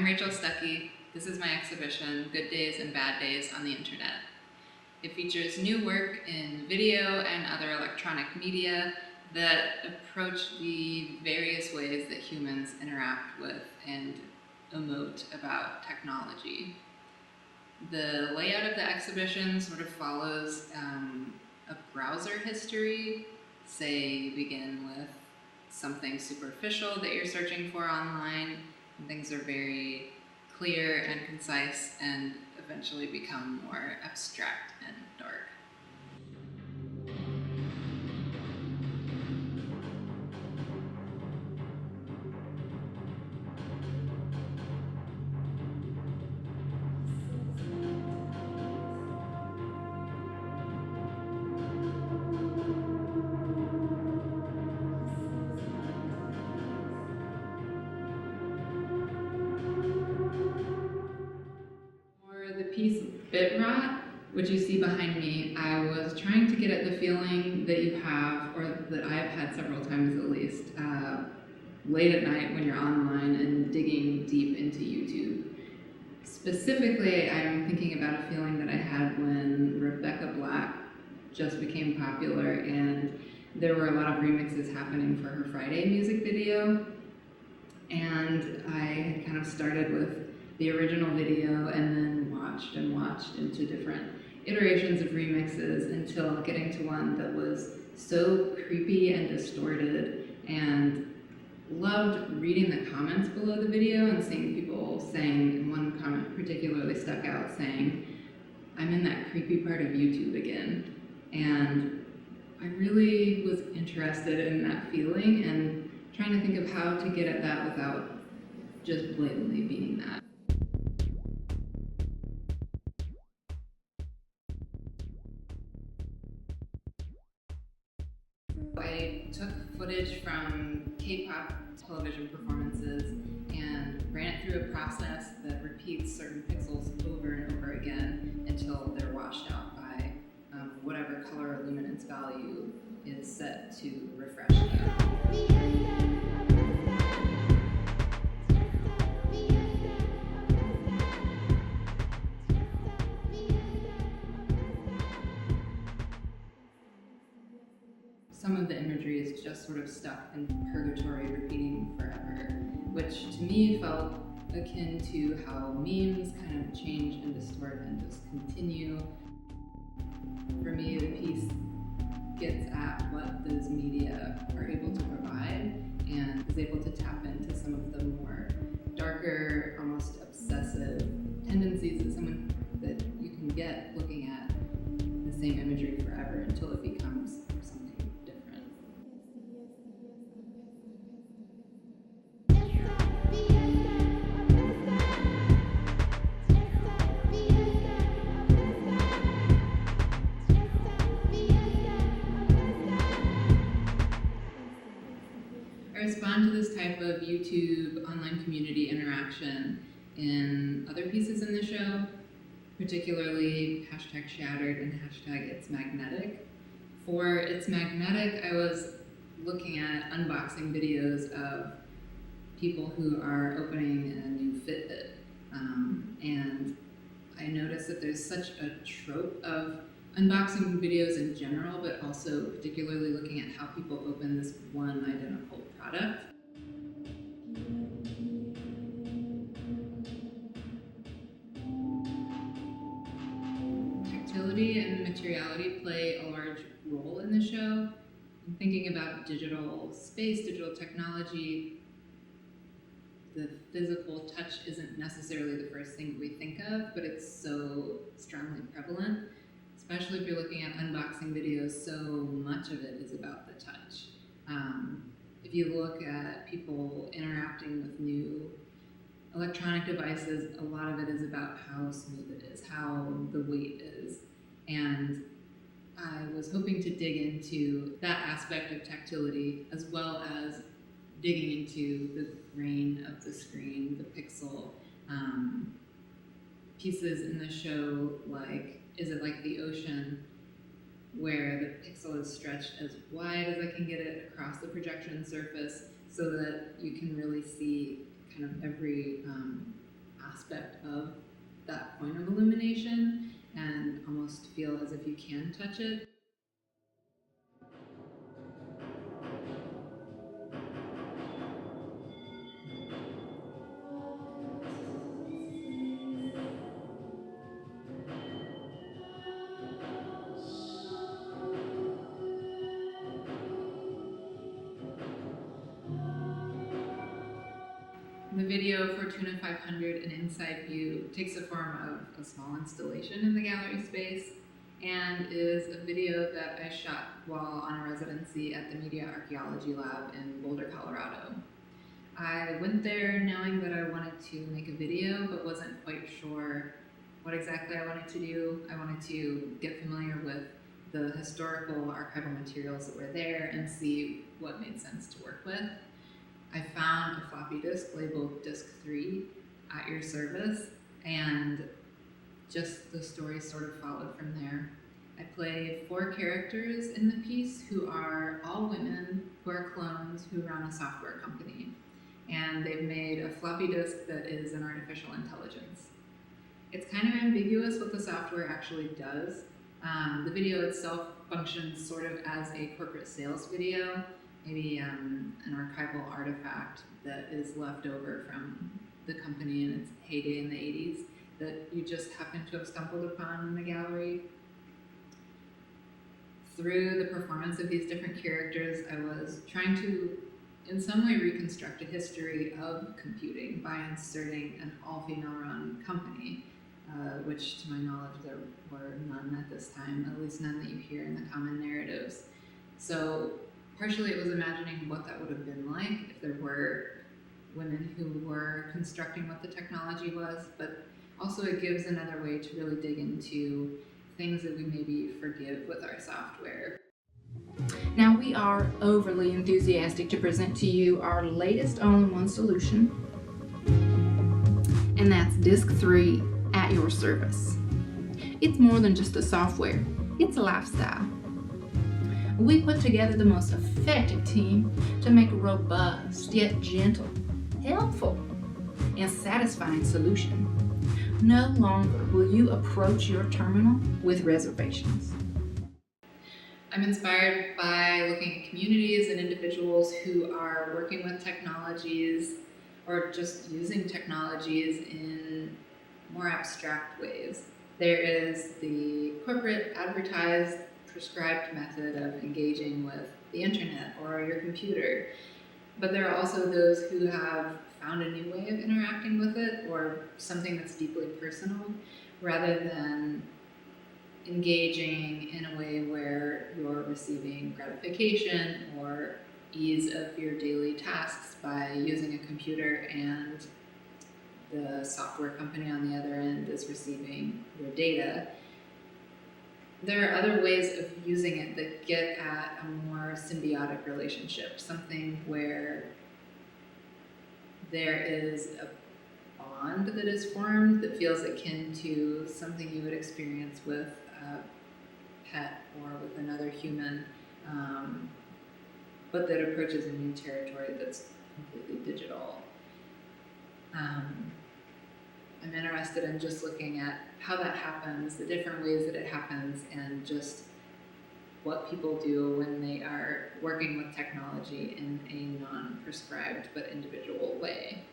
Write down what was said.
Rachel Stuckey. This is my exhibition, Good Days and Bad Days on the Internet. It features new work in video and other electronic media that approach the various ways that humans interact with and emote about technology. The layout of the exhibition sort of follows a browser history. Say you begin with something superficial that you're searching for online, and things are very clear and concise and eventually become more abstract and dark. Piece Bit Rot, which you see behind me, I was trying to get at the feeling that you have, or that I've had several times at least, late at night when you're online and digging deep into YouTube. Specifically, I'm thinking about a feeling that I had when Rebecca Black just became popular and there were a lot of remixes happening for her Friday music video. And I kind of started with the original video and then watched into different iterations of remixes until getting to one that was so creepy and distorted, and loved reading the comments below the video and seeing people saying, one comment particularly stuck out saying, "I'm in that creepy part of YouTube again." And I really was interested in that feeling and trying to think of how to get at that without just blatantly being that. I took footage from K-pop television performances and ran it through a process that repeats certain pixels over and over again until they're washed out by whatever color or luminance value is set to refresh them. Some of the imagery is just sort of stuck in purgatory, repeating forever, which to me felt akin to how memes kind of change and distort and just continue. For me, the piece gets at what those media are able to provide and is able to tap into some of the more darker, almost obsessive tendencies that you can get looking at the same imagery forever until it becomes something different. I respond to this type of YouTube online community interaction in other pieces in the show, particularly #Shattered and #It'sMagnetic. For It's Magnetic, I was looking at unboxing videos of people who are opening a new Fitbit. And I noticed that there's such a trope of unboxing videos in general, but also particularly looking at how people open this one identical product. Tactility and materiality play a large role in the show. I'm thinking about digital space, digital technology. The physical touch isn't necessarily the first thing we think of, but it's so strongly prevalent. Especially if you're looking at unboxing videos, so much of it is about the touch. If you look at people interacting with new electronic devices, a lot of it is about how smooth it is, how the weight is. And I was hoping to dig into that aspect of tactility as well as digging into the grain of the screen, the pixel. Pieces in the show like Is It Like the Ocean, where the pixel is stretched as wide as I can get it across the projection surface so that you can really see kind of every aspect of that point of illumination and almost feel as if you can touch it. The video for Tuna 500, An Inside View, takes the form of a small installation in the gallery space and is a video that I shot while on a residency at the Media Archaeology Lab in Boulder, Colorado. I went there knowing that I wanted to make a video but wasn't quite sure what exactly I wanted to do. I wanted to get familiar with the historical archival materials that were there and see what made sense to work with. I found a floppy disk labeled Disc 3 at your service, and just the story sort of followed from there. I play 4 characters in the piece who are all women who are clones who run a software company, and they've made a floppy disk that is an artificial intelligence. It's kind of ambiguous what the software actually does. The video itself functions sort of as a corporate sales video, maybe an archival artifact that is left over from the company in its heyday in the 80s that you just happen to have stumbled upon in the gallery. Through the performance of these different characters, I was trying to, in some way, reconstruct a history of computing by inserting an all-female run company, which to my knowledge there were none at this time, at least none that you hear in the common narratives. So partially it was imagining what that would have been like if there were women who were constructing what the technology was, but also it gives another way to really dig into things that we maybe forgive with our software. Now we are overly enthusiastic to present to you our latest all-in-one solution, and that's Disc 3 at your service. It's more than just a software, it's a lifestyle. We put together the most effective team to make a robust yet gentle, helpful, and satisfying solution. No longer will you approach your terminal with reservations. I'm inspired by looking at communities and individuals who are working with technologies or just using technologies in more abstract ways. There is the corporate advertised prescribed method of engaging with the internet or your computer, but there are also those who have found a new way of interacting with it or something that's deeply personal rather than engaging in a way where you're receiving gratification or ease of your daily tasks by using a computer and the software company on the other end is receiving your data. There are other ways of using it that get at a more symbiotic relationship, something where there is a bond that is formed that feels akin to something you would experience with a pet or with another human, but that approaches a new territory that's completely digital. I'm interested in just looking at how that happens, the different ways that it happens, and just what people do when they are working with technology in a non-prescribed but individual way.